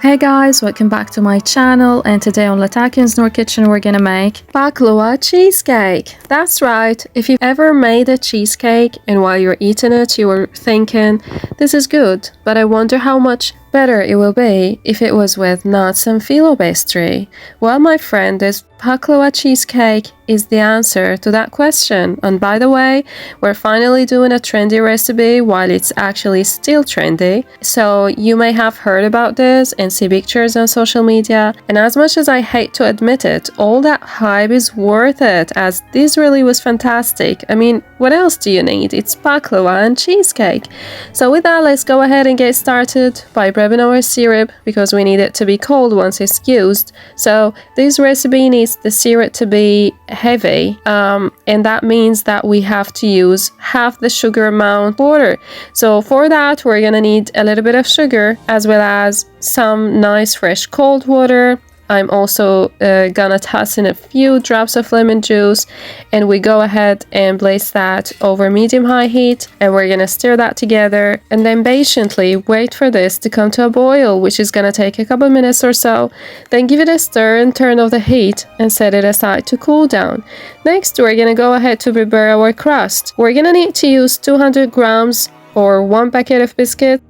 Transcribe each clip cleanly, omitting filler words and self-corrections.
Hey guys, welcome back to my channel, and today on Latakin's Noor Kitchen we're gonna make Baklava Cheesecake. That's right, if you've ever made a cheesecake and while you're eating it you were thinking, this is good, but I wonder how much better it will be if it was with nuts and phyllo pastry. Well, my friend, this Baklava cheesecake is the answer to that question. And by the way, we're finally doing a trendy recipe while it's actually still trendy. So you may have heard about this and see pictures on social media. And as much as I hate to admit it, all that hype is worth it, as this really was fantastic. I mean, what else do you need? It's baklava and cheesecake. So with that, let's go ahead and get started by prepping our syrup, because we need it to be cold once it's used. So this recipe needs the syrup to be heavy, and that means that we have to use half the sugar amount water. So for that we're gonna need a little bit of sugar as well as some nice fresh cold water. I'm also gonna toss in a few drops of lemon juice, and we go ahead and place that over medium-high heat, and we're gonna stir that together and then patiently wait for this to come to a boil, which is gonna take a couple minutes or so. Then give it a stir and turn off the heat and set it aside to cool down. Next, we're gonna go ahead to prepare our crust. We're gonna need to use 200 grams or 1 packet of biscuit.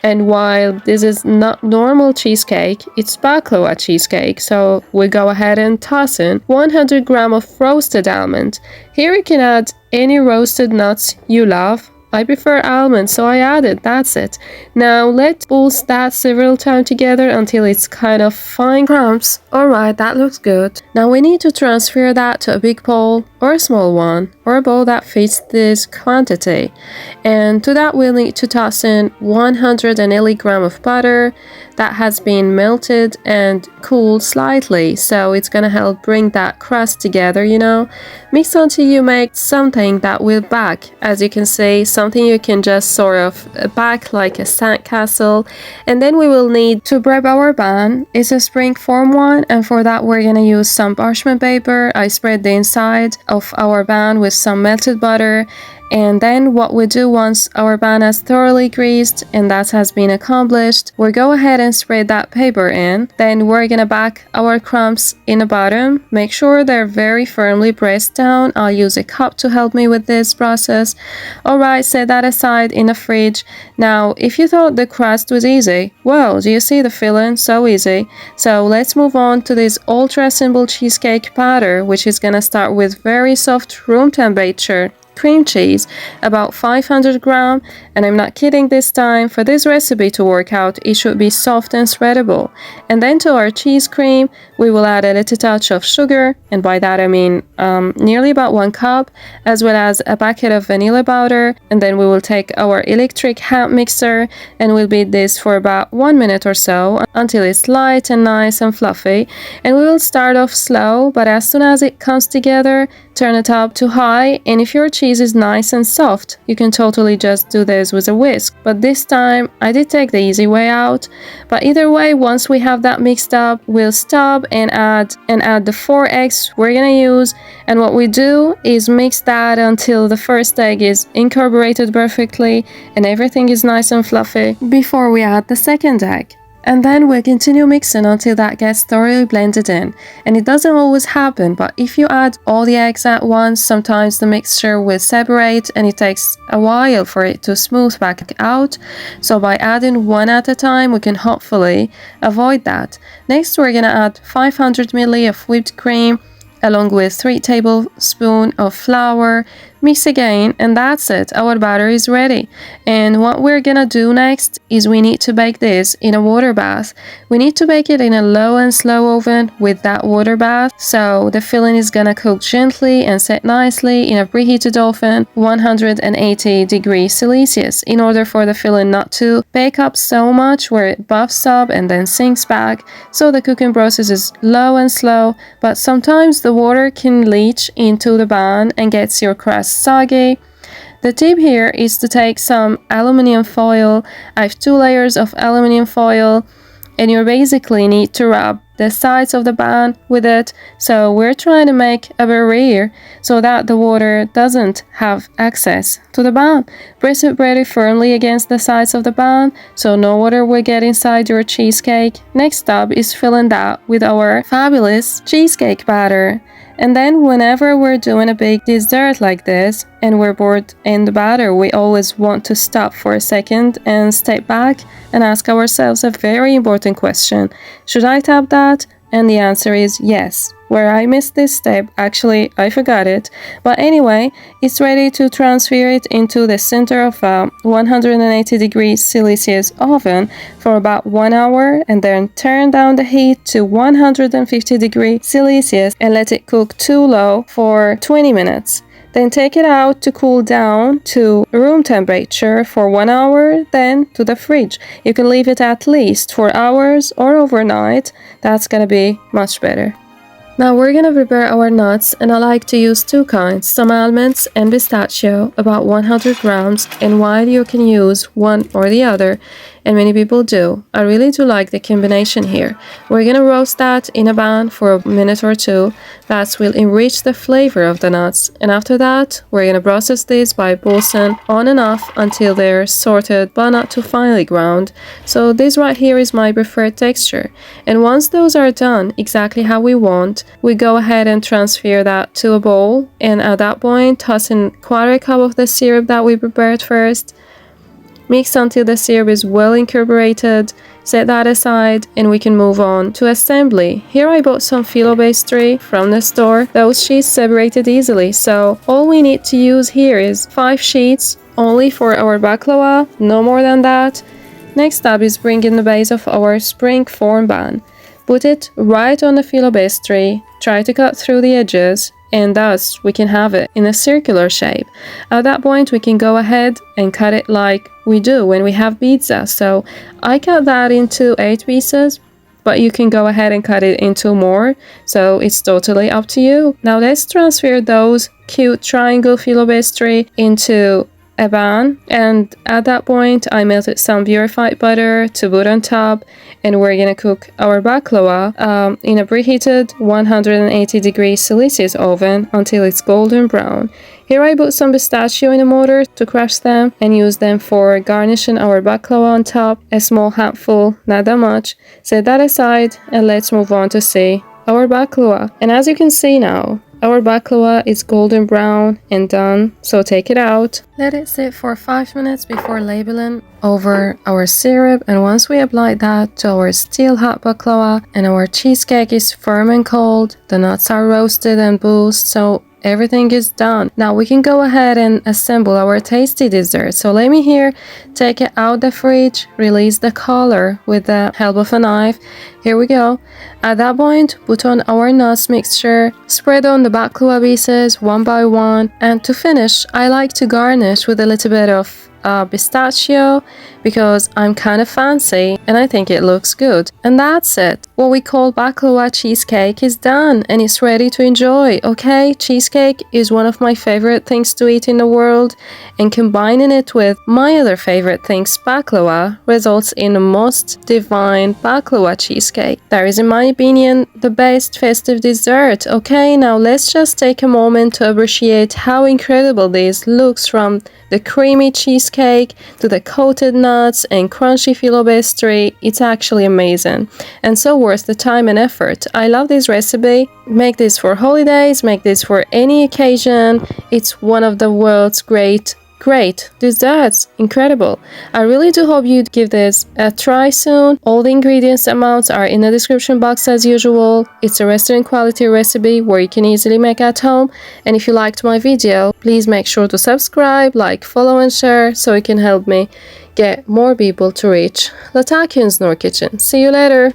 And while this is not normal cheesecake, it's baklava cheesecake, so we go ahead and toss in 100 grams of roasted almond. Here you can add any roasted nuts you love. I prefer almonds, so I added, that's it. Now let's pulse that several times together until it's kind of fine crumbs. Alright, that looks good. Now we need to transfer that to a big bowl or a small one, or a bowl that fits this quantity. And to that we'll need to toss in 180 grams of butter that has been melted and cooled slightly, so it's gonna help bring that crust together, you know. Mix until you make something that will back, as you can see, something you can just sort of back like a sandcastle. And then we will need to prep our bun. It's a spring form one, and for that we're gonna use some parchment paper. I spread the inside of our bun with some melted butter. And then what we do once our bun is thoroughly greased and that has been accomplished, we go ahead and spread that paper in. Then we're gonna back our crumbs in the bottom. Make sure they're very firmly pressed down. I'll use a cup to help me with this process. Alright, set that aside in the fridge. Now, if you thought the crust was easy, well, do you see the filling? So easy. So let's move on to this ultra simple cheesecake batter, which is gonna start with very soft room temperature cream cheese, about 500 grams, and I'm not kidding this time. For this recipe to work out, it should be soft and spreadable. And then to our cheese cream, we will add a little touch of sugar, and by that I mean nearly about 1 cup, as well as a packet of vanilla powder. And then we will take our electric hand mixer and we'll beat this for about 1 minute or so until it's light and nice and fluffy. And we will start off slow, but as soon as it comes together, turn it up to high. And if your cheese is nice and soft, you can totally just do this with a whisk. But this time I did take the easy way out. But either way, once we have that mixed up, we'll stop and add the 4 eggs we're gonna use. And what we do is mix that until the first egg is incorporated perfectly and everything is nice and fluffy before we add the second egg. And then we'll continue mixing until that gets thoroughly blended in. And it doesn't always happen, but if you add all the eggs at once, sometimes the mixture will separate and it takes a while for it to smooth back out. So by adding one at a time, we can hopefully avoid that. Next, we're gonna add 500 ml of whipped cream along with 3 tablespoons of flour. Mix again, and that's it, our batter is ready. And what we're gonna do next is we need to bake this in a water bath. We need to bake it in a low and slow oven with that water bath, so the filling is gonna cook gently and set nicely in a preheated oven, 180 degrees Celsius, in order for the filling not to bake up so much where it buffs up and then sinks back. So the cooking process is low and slow, but sometimes the water can leach into the bun and gets your crust soggy. The tip here is to take some aluminum foil. I have 2 layers of aluminum foil, and you basically need to wrap the sides of the pan with it. So we're trying to make a barrier so that the water doesn't have access to the pan. Press it very firmly against the sides of the pan so no water will get inside your cheesecake. Next step is filling that with our fabulous cheesecake batter. And then whenever we're doing a big dessert like this and we're bored in the batter, we always want to stop for a second and step back and ask ourselves a very important question. Should I tap that? And the answer is yes. Where I missed this step, actually I forgot it. But anyway, it's ready to transfer it into the center of a 180 degrees Celsius oven for about 1 hour, and then turn down the heat to 150 degrees Celsius and let it cook too low for 20 minutes. Then take it out to cool down to room temperature for 1 hour, then to the fridge. You can leave it at least 4 hours or overnight. That's gonna be much better. Now we're gonna prepare our nuts, and I like to use two kinds, some almonds and pistachio, about 100 grams, and while you can use one or the other, and many people do, I really do like the combination here. We're gonna roast that in a pan for a minute or two. That will enrich the flavor of the nuts, and after that we're gonna process this by pulsing on and off until they're sorted but not too finely ground. So this right here is my preferred texture, and once those are done exactly how we want, we go ahead and transfer that to a bowl, and at that point toss in 1/4 cup of the syrup that we prepared first. Mix until the syrup is well incorporated, set that aside, and we can move on to assembly. Here I bought some phyllo pastry from the store. Those sheets separated easily, so all we need to use here is 5 sheets only for our baklava, no more than that. Next step is bring in the base of our spring form pan. Put it right on the phyllo pastry, try to cut through the edges, and thus we can have it in a circular shape. At that point we can go ahead and cut it like we do when we have pizza. So I cut that into 8 pieces, but you can go ahead and cut it into more, so it's totally up to you. Now let's transfer those cute triangle phyllo pastry into a pan, and at that point I melted some purified butter to put on top, and we're gonna cook our baklava in a preheated 180 degrees Celsius oven until it's golden brown. Here I put some pistachio in a mortar to crush them and use them for garnishing our baklava on top, a small handful, not that much. Set that aside and let's move on to see our baklava. And as you can see now, our baklava is golden brown and done, so take it out. Let it sit for 5 minutes before labeling over our syrup, and once we apply that to our still hot baklava and our cheesecake is firm and cold, the nuts are roasted and bruised, so everything is done. Now we can go ahead and assemble our tasty dessert. So let me here take it out the fridge, release the color with the help of a knife. Here we go. At that point, put on our nuts mixture, spread on the baklava pieces one by one, and to finish, I like to garnish with a little bit of pistachio because I'm kind of fancy and I think it looks good. And that's it. What we call baklava cheesecake is done and it's ready to enjoy. Okay, cheesecake is one of my favorite things to eat in the world, and combining it with my other favorite things, baklava, results in the most divine baklava cheesecake. That is, in my opinion, the best festive dessert. Okay, now let's just take a moment to appreciate how incredible this looks, from the creamy cheesecake to the coated nuts and crunchy phyllo pastry. It's actually amazing and so worth the time and effort. I love this recipe. Make this for holidays, make this for any occasion. It's one of the world's great desserts. Incredible. I really do hope you give this a try soon. All the ingredients amounts are in the description box as usual. It's a restaurant quality recipe where you can easily make at home. And if you liked my video, please make sure to subscribe, like, follow and share so it can help me get more people to reach Latakian's Nor Kitchen. See you later.